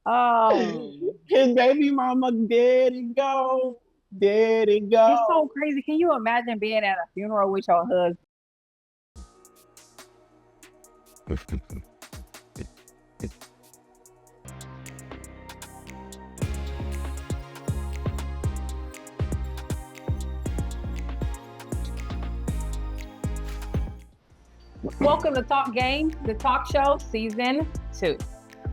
Oh, His baby mama dead and go. Dead and it's go. so crazy. Can you imagine being at a funeral with your husband? Welcome to Talk Game, the talk show, season 2.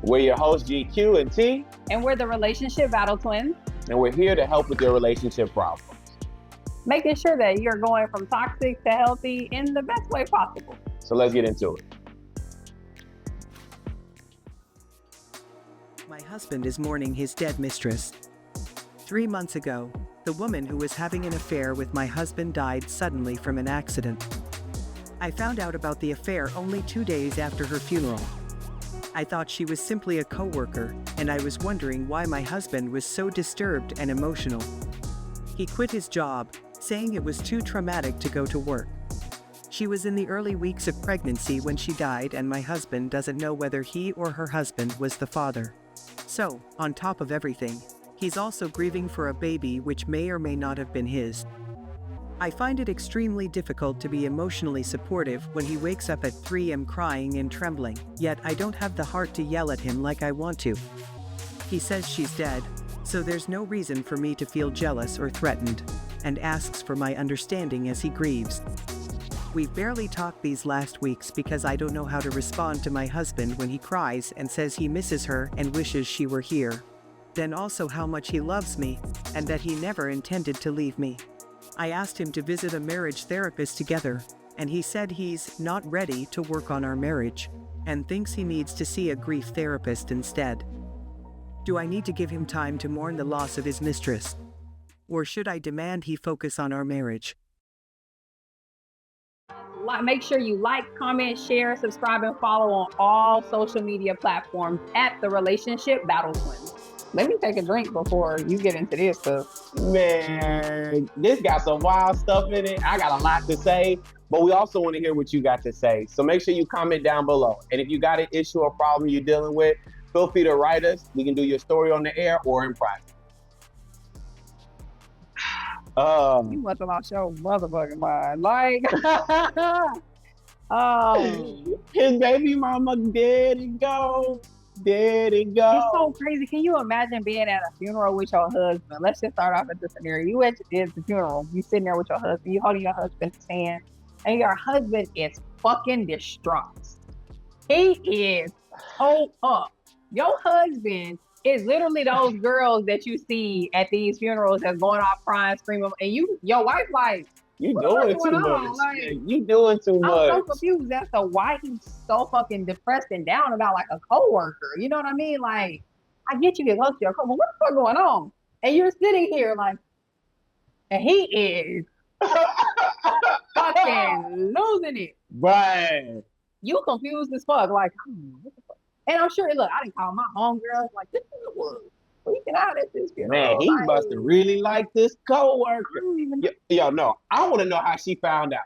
We're your hosts, GQ and T, And we're the relationship battle twins, and we're here to help with your relationship problems. making sure that you're going from toxic to healthy in the best way possible. So let's get into it. My husband is mourning his dead mistress. 3 months ago, the woman who was having an affair with my husband died suddenly from an accident. I found out about the affair only 2 days after her funeral. I thought she was simply a coworker, and I was wondering why my husband was so disturbed and emotional. He quit his job, saying it was too traumatic to go to work. She was in the early weeks of pregnancy when she died, and my husband doesn't know whether he or her husband was the father. So, on top of everything, he's also grieving for a baby which may or may not have been his. I find it extremely difficult to be emotionally supportive when he wakes up at 3 a.m. crying and trembling, yet I don't have the heart to yell at him like I want to. He says she's dead, so there's no reason for me to feel jealous or threatened, and asks for my understanding as he grieves. We've barely talked these last weeks because I don't know how to respond to my husband when he cries and says he misses her and wishes she were here. Then also how much he loves me, and that he never intended to leave me. I asked him to visit a marriage therapist together, and he said he's not ready to work on our marriage, and thinks he needs to see a grief therapist instead. Do I need to give him time to mourn the loss of his mistress? Or should I demand he focus on our marriage? Make sure you like, comment, share, subscribe, and follow on all social media platforms at the Relationship Battle Twins. Let me take a drink before you get into this stuff. Man, this got some wild stuff in it. I got a lot to say, but we also want to hear what you got to say. So make sure you comment down below. And if you got an issue or problem you're dealing with, feel free to write us. We can do your story on the air or in private. You must have lost your motherfucking mind. Like, His baby mama dead and go. Dead and go. It's so crazy. Can you imagine being at a funeral with your husband? Let's just start off at this scenario. You at the funeral. You sitting there with your husband. You holding your husband's hand, and your husband is fucking distraught. He is so up. Your husband is literally those girls that you see at these funerals that's going off crying, screaming, and your wife like, you doing too much. Like, you doing too much. I'm so confused as to why he's so fucking depressed and down about like a coworker. You know what I mean? Like, I get you get close to your coworker. What the fuck going on? And you're sitting here like, and he is fucking losing it. Right. You confused as fuck. Like, what the fuck? And I'm sure, look, I didn't call my homegirls like, this is what freaking out at this funeral. Man, he must have really liked this coworker. Yo, no, I want to know how she found out.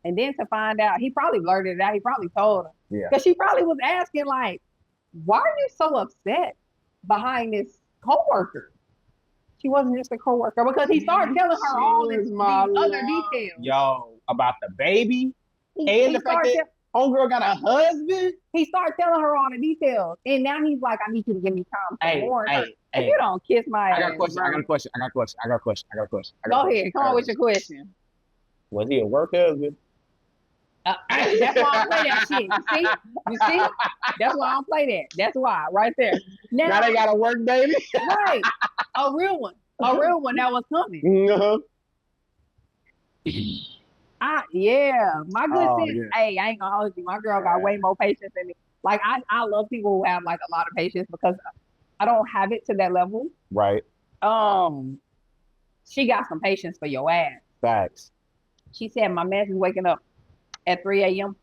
And then to find out, he probably blurted it out. He probably told her. Yeah. Because she probably was asking, like, why are you so upset behind this coworker? She wasn't just a coworker because he started telling her all these other details. Yo, about the baby and the fact that homegirl got a husband. He started telling her all the details, and now he's like, "I need you to give me time to mourn her." If you don't kiss my ass, I got a question. Go ahead. Come on with your question. Was he a work husband? That's why I don't play that shit. You see? That's why I don't play that. That's why, right there. Now they got a work baby. Right. A real one that was coming. Uh-huh. My good sis. Yeah. Hey, I ain't gonna hold you. My girl got way more patience than me. Like I love people who have like a lot of patience because I don't have it to that level. Right. She got some patience for your ass. Facts. She said my man is waking up at 3 a.m.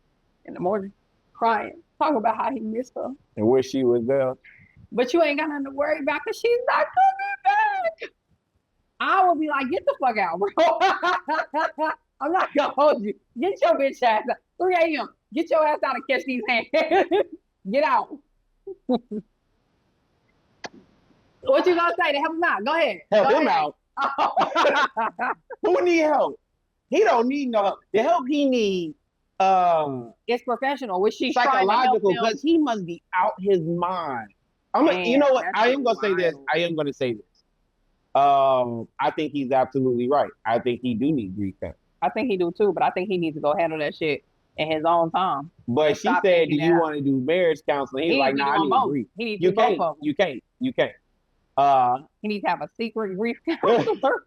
in the morning, crying, talking about how he missed her. And wish she was there. But you ain't got nothing to worry about because she's not coming back. I would be like, get the fuck out, bro. I'm not gonna hold you. Get your bitch ass out. 3 a.m. Get your ass out and catch these hands. Get out. What you gonna say to help him out? Go ahead. Help Go him ahead. out. Who need help? He don't need no help. The help he need It's professional, which she's trying to psychological, help him. because he must be out his mind. You Man, know what? that's I am gonna say this. wild. I am gonna say this. I think he's absolutely right. I think he do need grief counseling. I think he do too, but I think he needs to go handle that shit in his own time. But And she stop said, "Do thinking you that want to do marriage counseling?" He's He like, needs to "Nah, do I them need both. grief. He needs to You do both can't. of them. You can't. You can't." He needs to have a secret grief counselor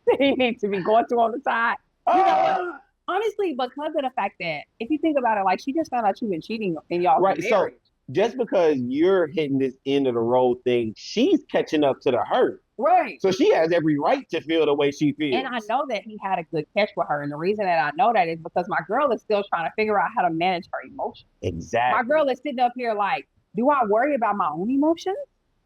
that he needs to be going to on the side. You know what? Honestly, because of the fact that if you think about it, like she just found out you've been cheating in y'all Right, so marriage. just because you're hitting this end of the road thing, she's catching up to the hurt. Right. So she has every right to feel the way she feels. And I know that he had a good catch with her. And the reason that I know that is because my girl is still trying to figure out how to manage her emotions. Exactly. My girl is sitting up here like, do I worry about my own emotions?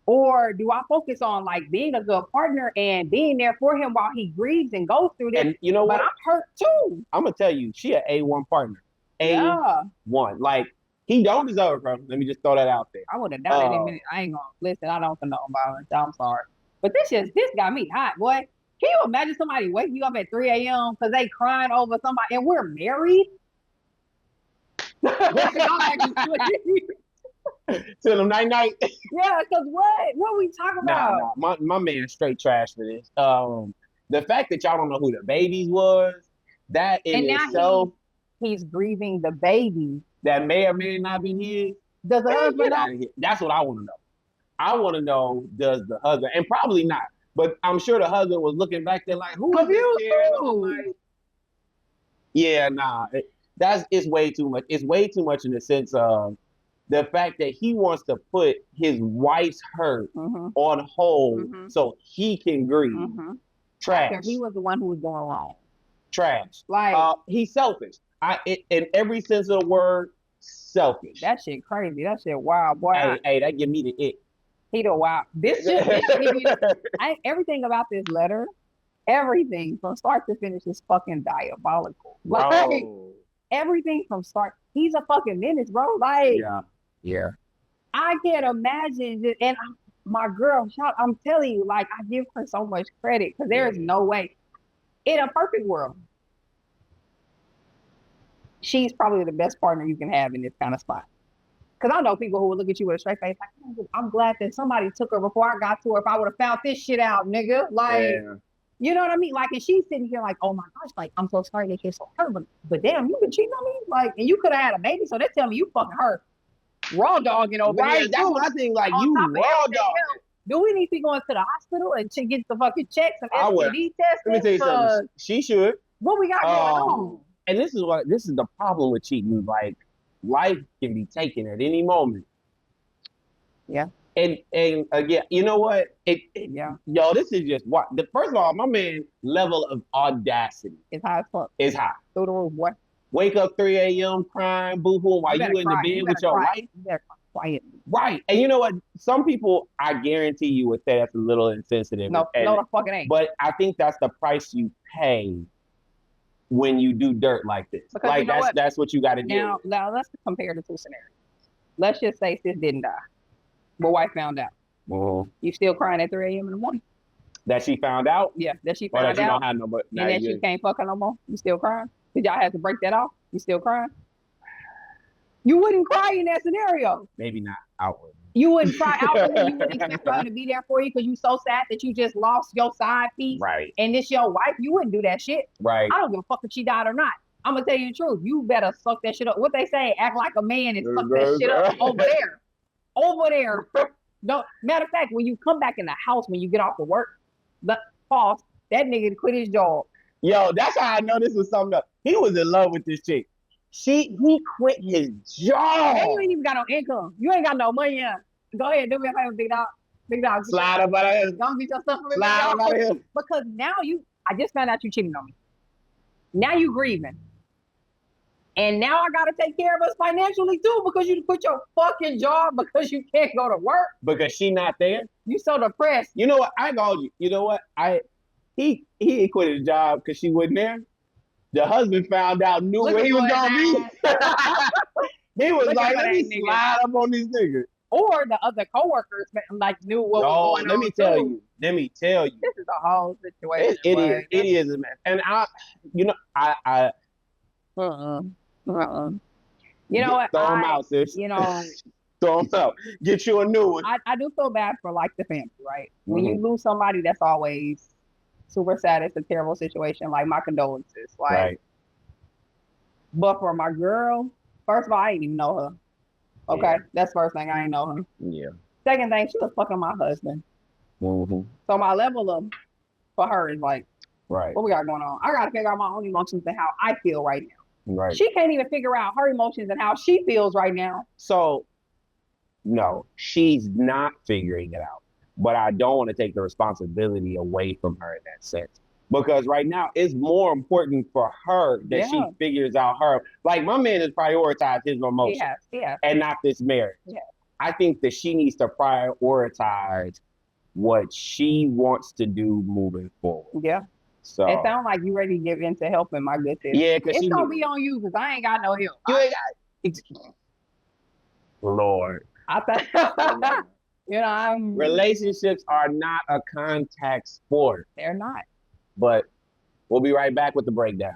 Or do I focus on like being a good partner and being there for him while he grieves and goes through this? And you know But what? I'm hurt too. I'm gonna tell you, she an A1 partner. Yeah. A1. Like, he don't deserve it, bro. Let me just throw that out there. I would have done it in a minute. I ain't gonna listen. I don't condone violence. I'm sorry. But this got me hot, boy. Can you imagine somebody waking you up at 3 a.m. because they crying over somebody and we're married? Tell them night night. Yeah, because what we talking about? Nah. My man straight trash for this. The fact that y'all don't know who the babies was, that in And now itself, he's grieving the baby. that may or may not be his. Does the Man, husband get know? out of here. That's what I want to know. I want to know, does the husband, and probably not, but I'm sure the husband was looking back there like, who is this kid? Like, yeah, nah. It's way too much. It's way too much in the sense of the fact that he wants to put his wife's hurt on hold so he can grieve. Trash. He was the one who was going wrong. Trash. Like, he's selfish. In every sense of the word, selfish. that shit crazy. That shit wild, boy. Hey, that give me the ick. He the wild. Everything about this letter, everything from start to finish is fucking diabolical. Like, everything from start. He's a fucking menace, bro. Like, yeah. I can't imagine. And my girl, I'm telling you, like, I give her so much credit because there is no way in a perfect world. She's probably the best partner you can have in this kind of spot. Because I know people who would look at you with a straight face like, I'm glad that somebody took her before I got to her. If I would have found this shit out, nigga. Like, you know what I mean? Like, and she's sitting here like, oh my gosh, like, I'm so sorry that you're so hurt. But damn, you been cheating on me? Like, and you could have had a baby. So they're telling me you fucking her. Raw dogging over right, here. that's what I think. Like, you raw dogging. Do we need to be going to the hospital and to get the fucking checks and STD tests? Let me tell you something. She should. What we got going on? And this is the problem with cheating. Like, life can be taken at any moment. Yeah. And again, you know what? Yo, this is just what. First of all, my man's level of audacity is high as fuck. Is high. Through the roof, boy. Wake up 3 a.m. crying, boo-hoo, while you in the bed with your wife. You better cry quietly. Right. And you know what? Some people, I guarantee you, would say that's a little insensitive. No, the fuck it ain't. But I think that's the price you pay when you do dirt like this. Because like, that's what you got to do. Now, let's compare the two scenarios. Let's just say sis didn't die. But wife found out. Well, you still crying at 3 a.m. in the morning? That she found out? Yeah, that she found out. You don't have no, but and that you can't fuck her no more? You still crying? Did y'all have to break that off? You still crying? You wouldn't cry in that scenario. Maybe not outwardly. You wouldn't cry outwardly. You wouldn't expect her to be there for you because you so sad that you just lost your side piece. Right. And this your wife. You wouldn't do that shit. Right. I don't give a fuck if she died or not. I'm going to tell you the truth. You better suck that shit up. What they say, act like a man and suck that shit up over there. Over there. Don't. Matter of fact, when you come back in the house, when you get off of work, that nigga quit his job. Yo, that's how I know this was something else. He was in love with this chick. He quit his job. And you ain't even got no income. You ain't got no money yet. Go ahead, do me a favor, big dog. Big dog. Slide up out of here. Don't get your stuff from me. Slide up out of here. Because now I just found out you cheating on me. Now you grieving. And now I got to take care of us financially too because you quit your fucking job because you can't go to work. Because she not there? You so depressed. You know what? I called you. You know what? He quit his job because she wasn't there. The husband found out, knew where he was going to be. He was like, let me slide up on this nigga. or the other coworkers like knew what was going on. Let me tell you. This is a whole situation. It is. It is a mess. And I You know what? Throw them out, sis. You know, throw them out. Get you a new one. I do feel bad for like the family, right? When you lose somebody, that's always super sad. It's a terrible situation. Like my condolences. Like, right. But for my girl, first of all, I didn't even know her. Okay, Yeah. that's first thing. I didn't know her. Yeah. Second thing, she was fucking my husband. Mm-hmm. So my level of for her is like, right. What we got going on? I got to figure out my own emotions and how I feel right now. Right. She can't even figure out her emotions and how she feels right now. So, no, she's not figuring it out. But I don't want to take the responsibility away from her in that sense. Because right now, it's more important for her that she figures out her. Like, my man has prioritized his emotions. Yeah. And not this marriage. Yeah. I think that she needs to prioritize what she wants to do moving forward. Yeah. So it sounds like you ready to give in to helping, my good sis. Yeah, because it's gonna be on you because I ain't got no help. You ain't got Lord. I thought relationships are not a contact sport. They're not. But we'll be right back with the breakdown.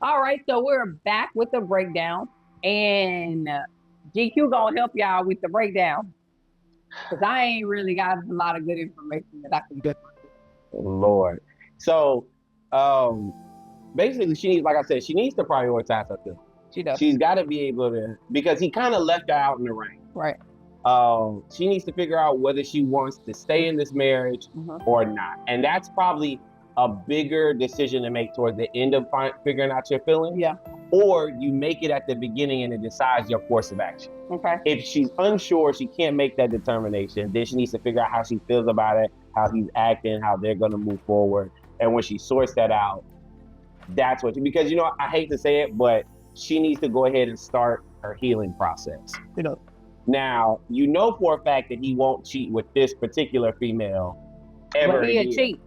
All right, so we're back with the breakdown, and GQ gonna help y'all with the breakdown because I ain't really got a lot of good information that I can get. Lord, so basically, she needs, like I said, she needs to prioritize her feelings. She does. She's got to be able to, because he kind of left her out in the rain. Right. She needs to figure out whether she wants to stay in this marriage or not, and that's probably a bigger decision to make towards the end of figuring out your feelings. Yeah. Or you make it at the beginning and it decides your course of action. Okay. If she's unsure, she can't make that determination. Then she needs to figure out how she feels about it, how he's acting, how they're going to move forward. And when she sorts that out, that's what, because I hate to say it, but she needs to go ahead and start her healing process. Now, for a fact that he won't cheat with this particular female ever again. But he a cheat.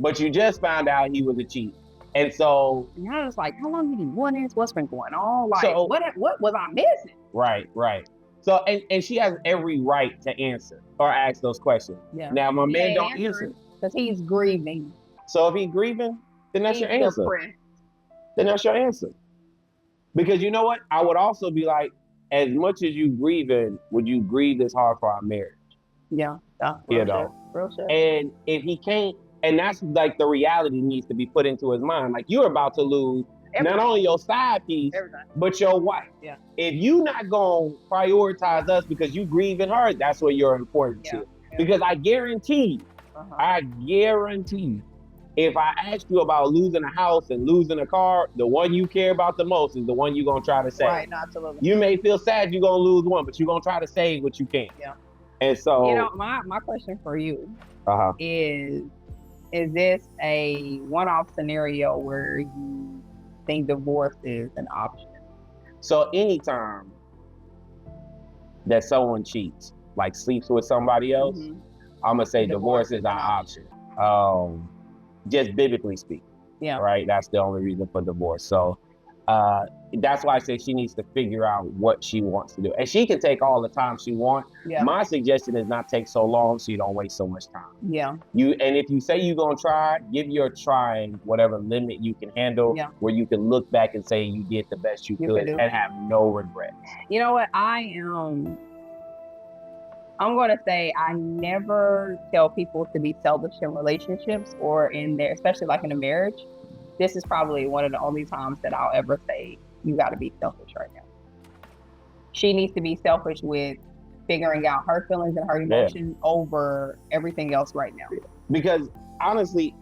But you just found out he was a cheat. And so... And I was like, how long have you been doing this? What's been going on? Like, so, what was I missing? Right. So, and she has every right to answer or ask those questions. Yeah. Now, my man don't answer. Because he's grieving. So if he's grieving, then that's your answer. Then that's your answer. Because you know what? I would also be like, as much as you grieving, would you grieve this hard for our marriage? Yeah. Real shit. And if he can't, and that's like the reality needs to be put into his mind. Like, you're about to lose not only your side piece, but your wife. Yeah. If you not going to prioritize us because you grieving her, that's what you're important to. Yeah. Because I guarantee you, if I asked you about losing a house and losing a car, the one you care about the most is the one you're going to try to save. Right, absolutely. You may feel sad you're going to lose one, but you're going to try to save what you can. Yeah. And so... my question for you is this a one-off scenario where you think divorce is an option? So anytime that someone cheats, like sleeps with somebody else, I'm going to say divorce is an option. Just biblically speaking. Yeah. Right? That's the only reason for divorce. So that's why I say she needs to figure out what she wants to do. And she can take all the time she wants. Yeah. My suggestion is not take so long so you don't waste so much time. Yeah. And if you say you're going to try, give your trying whatever limit you can handle, where you can look back and say you did the best you could and have no regrets. You know what? I'm going to say I never tell people to be selfish in relationships or in their, especially like in a marriage. This is probably one of the only times that I'll ever say you got to be selfish right now. She needs to be selfish with figuring out her feelings and her emotions over everything else right now. Because honestly,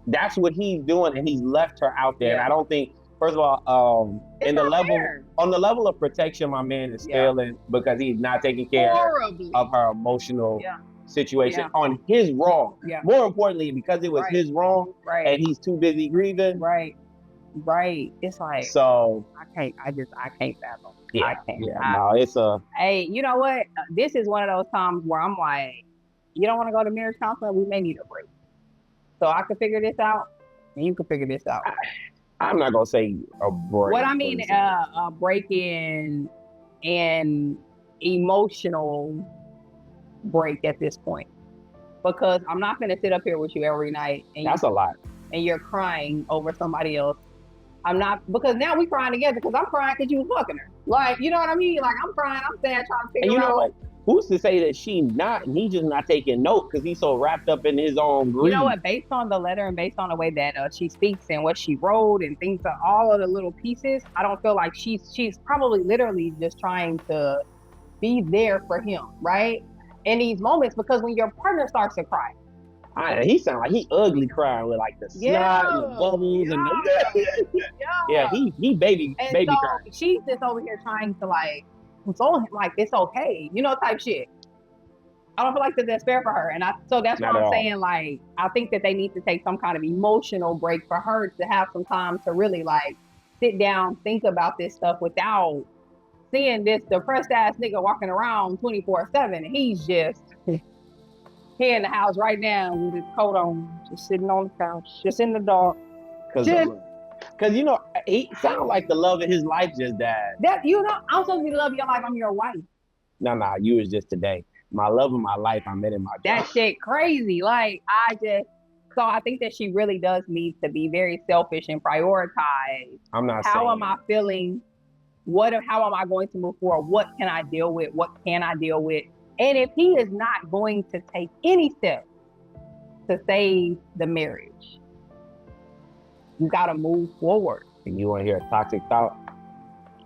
that's what he's doing, and he's left her out there. And I don't think, first of all, on the level of protection, my man is failing because he's not taking care of her emotional situation on his wrong. More importantly, because it was his wrong and he's too busy grieving. Right. Right. It's like So I can't fathom. yeah, I can't. no, it's a Hey, you know what? This is one of those times where I'm like, you don't want to go to marriage counseling? We may need a break. So I can figure this out, and you can figure this out. I'm not gonna say a break. What I mean, a break in emotional break at this point, because I'm not gonna sit up here with you every night and that's a lot. and you're crying over somebody else. I'm not, because now we crying together because I'm crying because you was fucking her. Like, you know what I mean? Like, I'm crying, I'm sad, trying to figure And you know out. what? Who's to say that she not, and he just not taking note because he's so wrapped up in his own grief. You know what? Based on the letter and based on the way that she speaks and what she wrote and things, all of the little pieces, I don't feel like she's probably literally just trying to be there for him, right? In these moments, because when your partner starts to cry, he sound like he ugly crying with like the snot and the bubbles and the yeah, he baby and baby so crying. she's just over here trying to like console him, like it's okay, you know, type shit. I don't feel like that's fair for her, and so that's why I'm saying, like, I think that they need to take some kind of emotional break for her to have some time to really like sit down, think about this stuff without seeing this depressed ass nigga walking around 24/7. He's just here in the house right now with his coat on, just sitting on the couch, just in the dark. Because you know, he sound like the love of his life just died. That, you know, I'm supposed to be the love of your life. I'm your wife. No, you was just today. My love of my life, I met in my job. That shit crazy. Like, so I think that she really does need to be very selfish and prioritize. I'm not how saying. am I feeling? How am I going to move forward? What can I deal with? What can I deal with? And if he is not going to take any steps to save the marriage, you got to move forward. And you want to hear a toxic thought?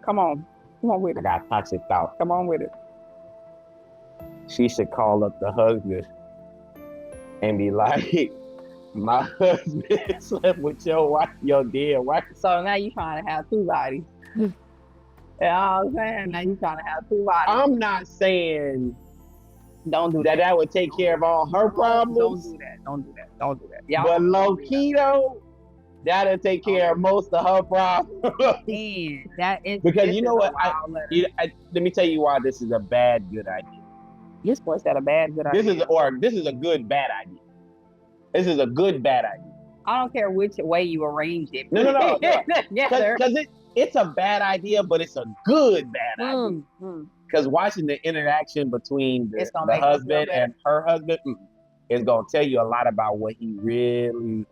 Come on with it. I got a toxic thought. Come on with it. She should call up the husband and be like, my husband slept with your wife, your dead wife. So now you trying to have two bodies. You know what I'm saying? Now you trying to have two bodies. I'm not saying don't do that. That would take care of all her problems. Don't do that. Yeah. But low key though, that'll take care of most of her problems. Man, that is because you know what? Let me tell you why this is a good idea. This boy said a good idea. This is a good bad idea. This is a good bad idea. I don't care which way you arrange it. No. Because it's a bad idea, but it's a good bad idea. Because watching the interaction between the husband and her husband is going to tell you a lot about what he really,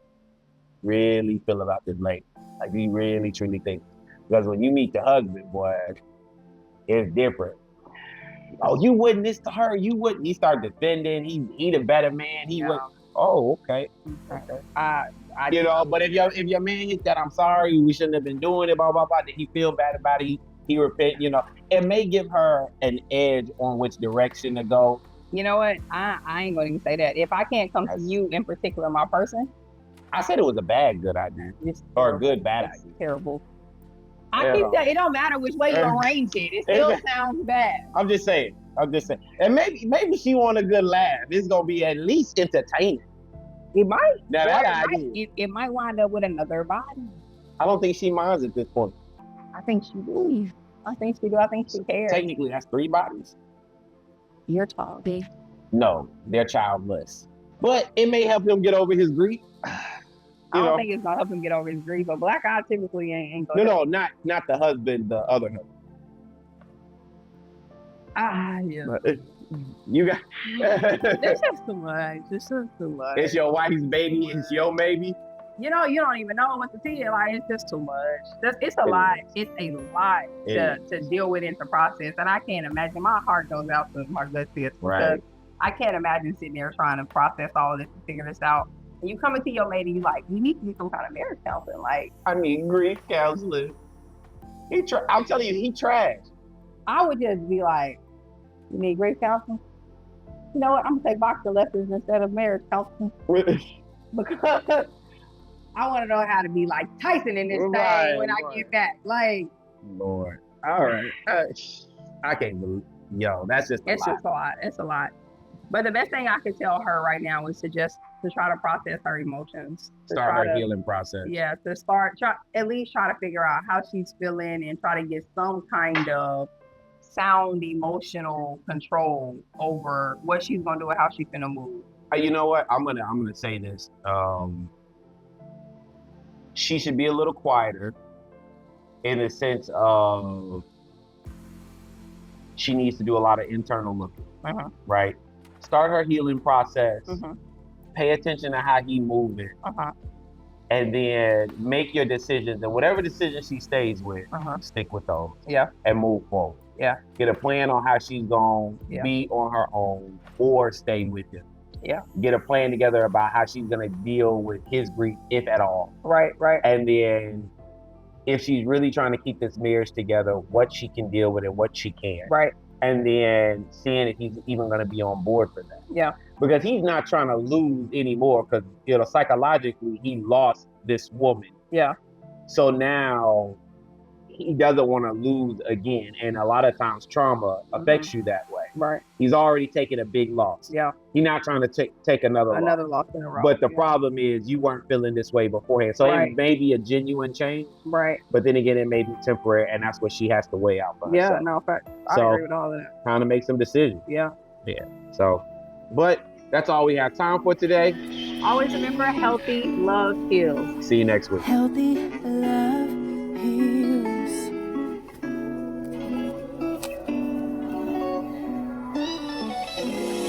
really feel about this lady. Like, he really, truly thinks. Because when you meet the husband, boy, it's different. Oh, you wouldn't this to her. You wouldn't. He started defending. He the better man. He would. Oh, okay. You know, but if your man hit that, I'm sorry, we shouldn't have been doing it, blah, blah, blah. Did he feel bad about it? He repent, you know. It may give her an edge on which direction to go. You know what? I ain't going to even say that. If I can't come to you in particular, my person. I said it was a good idea. Or a good bad idea. Terrible. I keep saying, it don't matter which way you arrange it. It still sounds bad. I'm just saying. And maybe she want a good laugh. It's going to be at least entertaining. It might. It might wind up with another body. I don't think she minds at this point. I think she do. I think she cares. Technically, that's 3 bodies. Your child, babe. No, they're childless. But it may help him get over his grief. I don't think it's gonna help him get over his grief, but black eye typically ain't gonna. No, not the husband, the other husband. Yeah. You got. This is too much. It's your wife's baby. It's your baby. You know, you don't even know what to tell. Like, it's just too much. It's a lot. It's a lot to deal with and to process. And I can't imagine. My heart goes out to Marcus because I can't imagine sitting there trying to process all of this and figure this out. And you come into your lady, you like, you need to do some kind of marriage counseling. Like, I mean, grief counseling. I'm telling you, he trash. I would just be like, you need grief counseling? You know what? I'm gonna take boxer lessons instead of marriage counseling. Because I want to know how to be like Tyson in this thing when I get back. Like, Lord. All right. I can't believe. Yo, that's just a lot. It's a lot. But the best thing I could tell her right now is to just to try to process her emotions. Start her healing process. Yeah, to at least try to figure out how she's feeling and try to get some kind of sound emotional control over what she's gonna do and how she's gonna move. You know what? I'm gonna say this. She should be a little quieter in the sense of she needs to do a lot of internal looking, right? Start her healing process. Pay attention to how he moving, and then make your decisions. And whatever decision she stays with, stick with those. Yeah. And move forward. Yeah. Get a plan on how she's gonna be on her own or stay with him. Yeah. Get a plan together about how she's gonna deal with his grief, if at all. Right. And then if she's really trying to keep this marriage together, what she can deal with and what she can. Right. And then seeing if he's even gonna be on board for that. Yeah. Because he's not trying to lose anymore, because psychologically he lost this woman. Yeah. So now he doesn't want to lose again, and a lot of times trauma affects you that way. Right. He's already taken a big loss. Yeah. He's not trying to take another loss in a row. But the problem is you weren't feeling this way beforehand, so it may be a genuine change. Right. But then again, it may be temporary, and that's what she has to weigh out for herself. Yeah. No, fact. I agree with all of that. Trying to make some decisions. Yeah. So, but that's all we have time for today. Always remember, healthy love heals. See you next week. Healthy love.